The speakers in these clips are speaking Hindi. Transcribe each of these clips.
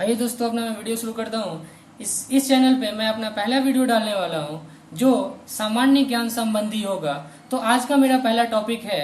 आइए दोस्तों, अपना मैं वीडियो शुरू करता हूँ। इस चैनल पे मैं अपना पहला वीडियो डालने वाला हूँ जो सामान्य ज्ञान संबंधी होगा। तो आज का मेरा पहला टॉपिक है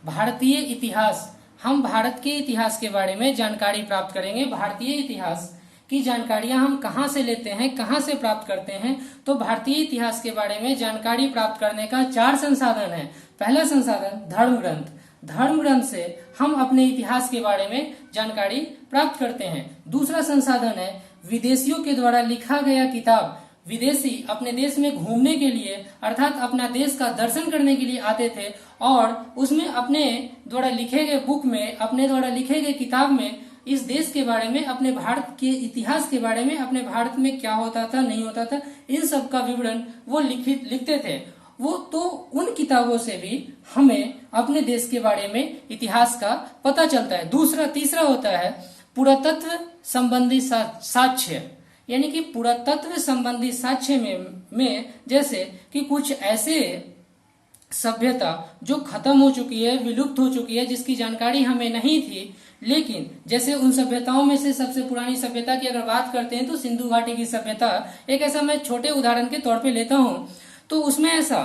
भारतीय इतिहास। हम भारत के इतिहास के बारे में जानकारी प्राप्त करेंगे। भारतीय इतिहास की जानकारियां हम कहाँ से लेते हैं, कहाँ से प्राप्त करते हैं। तो भारतीय इतिहास के बारे में जानकारी प्राप्त करने का 4 संसाधन है। पहला संसाधन धर्म ग्रंथ। धर्म ग्रंथ से हम अपने इतिहास के बारे में जानकारी प्राप्त करते हैं। दूसरा संसाधन है विदेशियों के द्वारा लिखा गया किताब। विदेशी अपने देश में घूमने के लिए अर्थात अपना देश का दर्शन करने के लिए आते थे और उसमें अपने द्वारा लिखे गए बुक में, अपने द्वारा लिखे गए किताब में इस देश के बारे में, अपने भारत के इतिहास के बारे में, अपने भारत में क्या होता था, नहीं होता था, इन सब का विवरण वो लिखते थे। वो तो उन किताबों से भी हमें अपने देश के बारे में इतिहास का पता चलता है। तीसरा होता है पुरातत्व संबंधी साक्ष्य। यानी कि पुरातत्व संबंधी साक्ष्य में जैसे कि कुछ ऐसे सभ्यता जो खत्म हो चुकी है, विलुप्त हो चुकी है, जिसकी जानकारी हमें नहीं थी, लेकिन जैसे उन सभ्यताओं में से सबसे पुरानी सभ्यता की अगर बात करते हैं तो सिंधु घाटी की सभ्यता एक ऐसा मैं छोटे उदाहरण के तौर पे लेता हूँ। तो उसमें ऐसा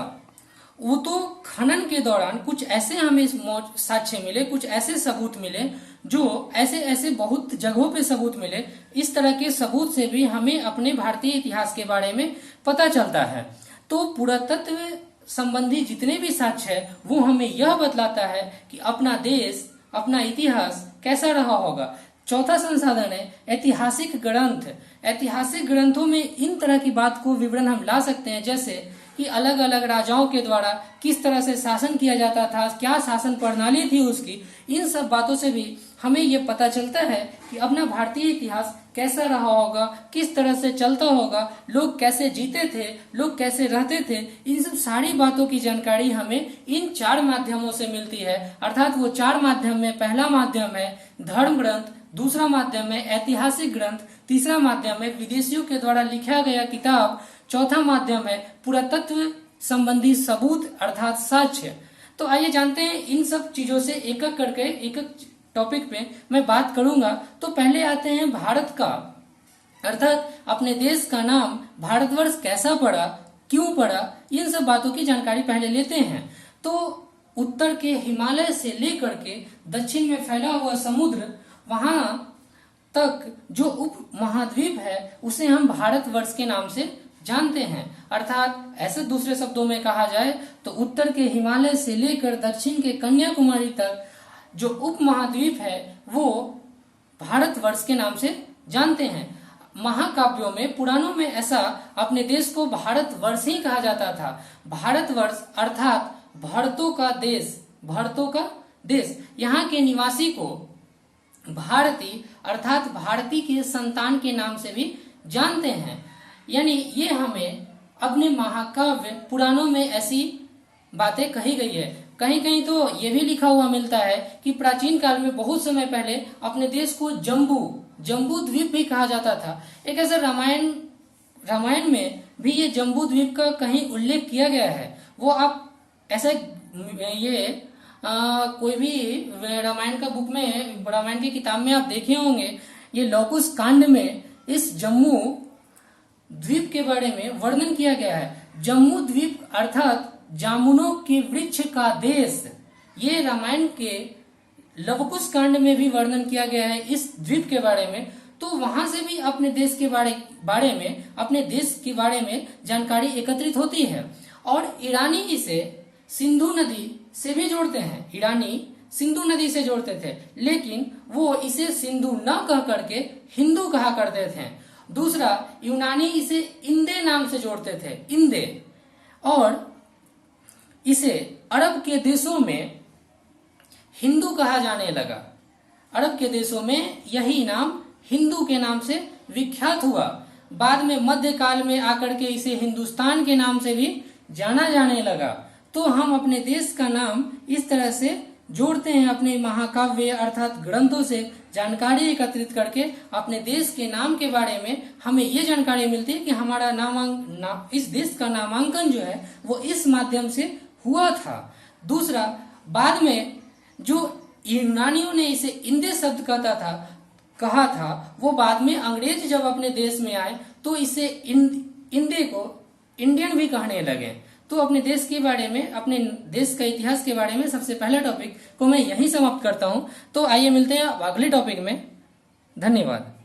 वो तो खनन के दौरान कुछ ऐसे हमें साक्ष्य मिले, कुछ ऐसे सबूत मिले, जो ऐसे बहुत जगहों पे सबूत मिले। इस तरह के सबूत से भी हमें अपने भारतीय इतिहास के बारे में पता चलता है। तो पुरातत्व संबंधी जितने भी साक्ष्य है वो हमें यह बतलाता है कि अपना देश, अपना इतिहास कैसा रहा होगा। चौथा संसाधन है ऐतिहासिक ग्रंथ। ऐतिहासिक ग्रंथों में इन तरह की बात को विवरण हम ला सकते हैं, जैसे कि अलग अलग राजाओं के द्वारा किस तरह से शासन किया जाता था, क्या शासन प्रणाली थी उसकी। इन सब बातों से भी हमें ये पता चलता है कि अपना भारतीय इतिहास कैसा रहा होगा, किस तरह से चलता होगा, लोग कैसे जीते थे, लोग कैसे रहते थे। इन सब सारी बातों की जानकारी हमें इन 4 माध्यमों से मिलती है। अर्थात वो 4 माध्यम में पहला माध्यम है धर्म ग्रंथ, दूसरा माध्यम है ऐतिहासिक ग्रंथ, तीसरा माध्यम है विदेशियों के द्वारा लिखा गया किताब, चौथा माध्यम है पुरातत्व संबंधी सबूत अर्थात साक्ष्य। तो आइए जानते हैं इन सब चीजों से एक एक करके एक एक टॉपिक पे मैं बात करूंगा। तो पहले आते हैं भारत का, अर्थात अपने देश का नाम भारतवर्ष कैसा पड़ा, क्यों पड़ा, इन सब बातों की जानकारी पहले लेते हैं। तो उत्तर के हिमालय से लेकर के दक्षिण में फैला हुआ समुद्र, वहां तक जो उप महाद्वीप है उसे हम भारतवर्ष के नाम से जानते हैं। अर्थात ऐसे दूसरे शब्दों में कहा जाए तो उत्तर के हिमालय से लेकर दक्षिण के कन्याकुमारी तक जो उप महाद्वीप है वो भारतवर्ष के नाम से जानते हैं। महाकाव्यों में, पुराणों में ऐसा अपने देश को भारतवर्ष ही कहा जाता था। भारतवर्ष अर्थात भरतों का देश, भरतों का देश। यहाँ के निवासी को भारती अर्थात भारती के संतान के नाम से भी जानते हैं। यानी ये हमें अपने महाकाव्य पुराणों में ऐसी बातें कही गई है। कहीं कहीं तो ये भी लिखा हुआ मिलता है कि प्राचीन काल में बहुत समय पहले अपने देश को जम्बू द्वीप भी कहा जाता था। एक ऐसा रामायण में भी ये जम्बू द्वीप का कहीं उल्लेख किया गया है। वो आप ऐसा ये कोई भी रामायण का बुक में, रामायण की किताब में आप देखे होंगे, ये लौकुश कांड में इस जम्मू द्वीप के बारे में वर्णन किया गया है। जम्मू द्वीप अर्थात जामुनों के वृक्ष का देश, ये रामायण के लवकुश कांड में भी वर्णन किया गया है इस द्वीप के बारे में। तो वहां से भी अपने देश के बारे में, अपने देश के बारे में जानकारी एकत्रित होती है। और ईरानी इसे सिंधु नदी से भी जोड़ते हैं। ईरानी सिंधु नदी से जोड़ते थे, लेकिन वो इसे सिंधु न कह करके हिंदू कहा करते थे। दूसरा, यूनानी इसे इंदे नाम से जोड़ते थे, इंदे। और इसे अरब के देशों में हिंदू कहा जाने लगा। अरब के देशों में यही नाम हिंदू के नाम से विख्यात हुआ। बाद में मध्यकाल में आकर के इसे हिंदुस्तान के नाम से भी जाना जाने लगा। तो हम अपने देश का नाम इस तरह से जोड़ते हैं, अपने महाकाव्य अर्थात ग्रंथों से जानकारी एकत्रित करके अपने देश के नाम के बारे में हमें ये जानकारी मिलती है कि हमारा इस देश का नामांकन जो है वो इस माध्यम से हुआ था। दूसरा, बाद में जो यूनानियों ने इसे इंदे शब्द कहा था वो बाद में अंग्रेज जब अपने देश में आए तो इसे इंडे को इंडियन भी कहने लगे। तो अपने देश के बारे में, अपने देश का इतिहास के बारे में सबसे पहला टॉपिक को मैं यहीं समाप्त करता हूं। तो आइए मिलते हैं अगले टॉपिक में। धन्यवाद।